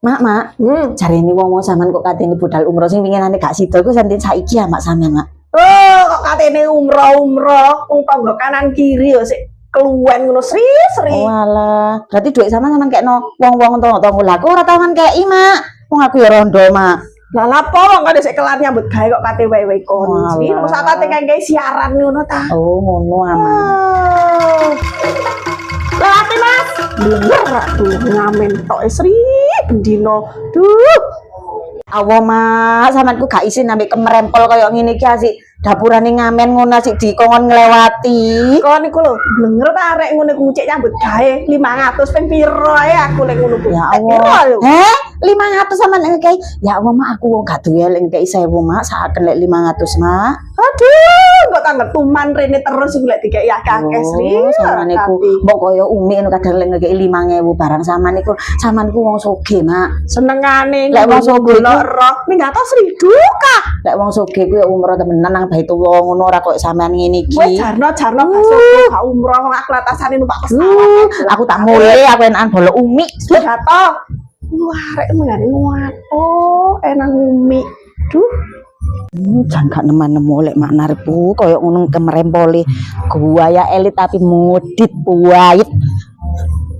Mak. Jarene wong-wong sampean kok katene budal umroh sing winginane gak sida iku santen saiki ya mak sampean, Mak. Oh, kok katene umroh, wong tangga kanan kiri ya sik keluwen ngono sri. Walah, berarti dhuwit sampean kekno wong-wong tangga-tangga lha aku ora taman kei, Mak. Wong aku ya rondo, Mak. Lah lapo wong kok sik kelar nyambut gawe kok kate wewe kon. Sri, mosok kate kae siaran ngono ta. Oh, ngono aman. Lati Mas, bener tuh ngamen tok Sri bendino. Duh. Awo mak, sampeanku gak isin sampe kemerempol kaya ngene iki asik dapurane ngamen ngono asik dikongkon nglewati. Kon niku lho, blenger ta arek ngono ku cek nyambut gawe 500 ping piro ae aku lek ngono ku. Ya Allah. 500 sampean ngekei. Ya Allah mak aku wong gak duwe lek ngekei 1000 mak, saken lek 500 mak. Aduh, kok tangga tuman rene terus iku lek dikek akeh Sri. Sampean niku mbok kaya umi ngono kadang lek ngekei 5000 barang sampean ku wong sugih mak. Senengane lek wong sugih roh minggato Sri duka. Lek wong sugih kuwi umroh temenan nang Baitullah ngono ora kok sampean ngene iki. Wis jarno gak sugih gak umroh aku latasane numpak pesawat. Aku tak mulai aku enakan bolo umi. Gato. Wah, arek mengane waduh, enak umi. Duh. Jangan gak nemu lek mak narepku koyo ngono kemerempole. Gua ya elit tapi mudit wait.